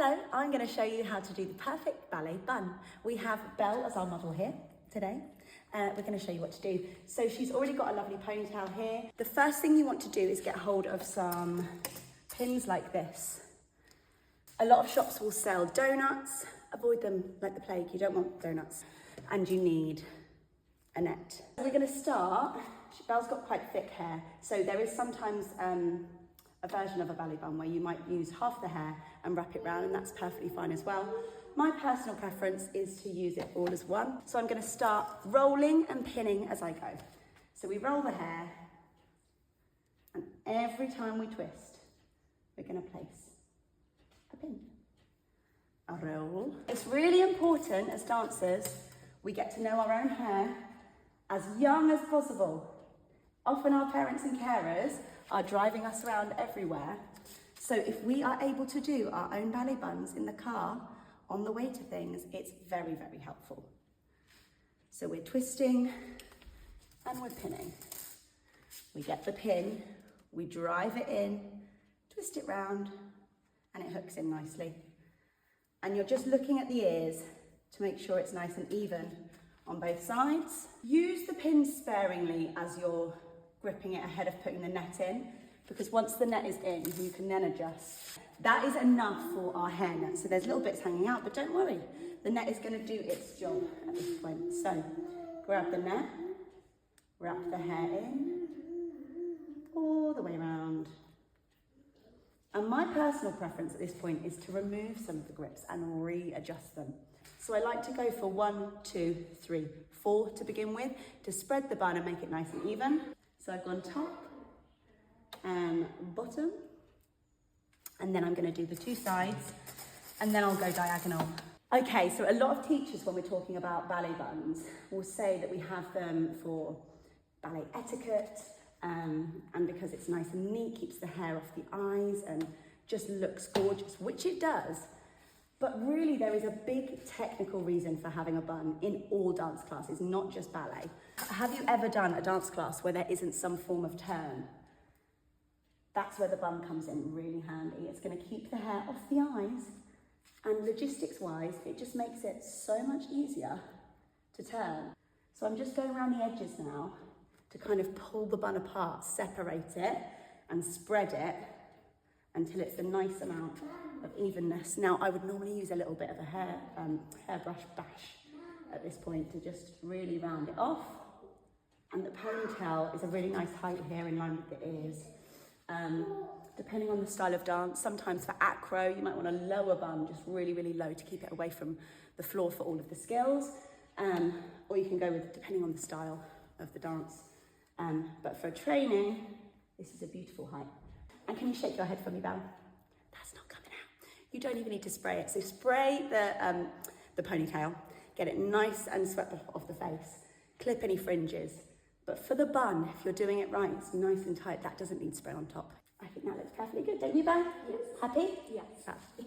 Hello, I'm going to show you how to do the perfect ballet bun. We have Belle as our model here today. We're going to show you what to do. So she's already got a lovely ponytail here. The first thing you want to do is get hold of some pins like this. A lot of shops will sell donuts. Avoid them like the plague. You don't want donuts. And you need a net. We're going to start. Belle's got quite thick hair, so there is sometimes a version of a ballet bun where you might use half the hair and wrap it round, and that's perfectly fine as well. My personal preference is to use it all as one. So I'm going to start rolling and pinning as I go. So we roll the hair, and every time we twist, we're going to place a pin. A roll. It's really important as dancers, we get to know our own hair as young as possible. Often our parents and carers are driving us around everywhere. So if we are able to do our own ballet buns in the car on the way to things, it's very, very helpful. So we're twisting and we're pinning. We get the pin, we drive it in, twist it round, and it hooks in nicely. And you're just looking at the ears to make sure it's nice and even on both sides. Use the pin sparingly as you're gripping it ahead of putting the net in, because once the net is in, you can then adjust. That is enough for our hair net. So there's little bits hanging out, but don't worry. The net is going to do its job at this point. So grab the net, wrap the hair in, all the way around. And my personal preference at this point is to remove some of the grips and readjust them. So I like to go for 1, 2, 3, 4 to begin with, to spread the bun and make it nice and even. So I've gone top and bottom, and then I'm going to do the two sides, and then I'll go diagonal. Okay, so a lot of teachers, when we're talking about ballet buns, will say that we have them for ballet etiquette, and because it's nice and neat, keeps the hair off the eyes and just looks gorgeous, which it does. But really there is a big technical reason for having a bun in all dance classes, not just ballet. Have you ever done a dance class where there isn't some form of turn? That's where the bun comes in really handy. It's going to keep the hair off the eyes, and logistics-wise, it just makes it so much easier to turn. So I'm just going around the edges now to kind of pull the bun apart, separate it, and spread it until it's a nice amount of evenness. Now, I would normally use a little bit of a hairbrush bash at this point to just really round it off. And the ponytail is a really nice height here in line with the ears. Depending on the style of dance, sometimes for acro, you might want a lower bun, just really, really low to keep it away from the floor for all of the skills. Or you can go with, depending on the style of the dance. But for training, this is a beautiful height. And can you shake your head for me, Belle? That's not coming out. You don't even need to spray it. So spray the ponytail, get it nice and swept off the face, clip any fringes. But for the bun, if you're doing it right, it's nice and tight, that doesn't need spray on top. I think that looks perfectly good, don't you, Belle? Yes. Happy? Yes. Happy.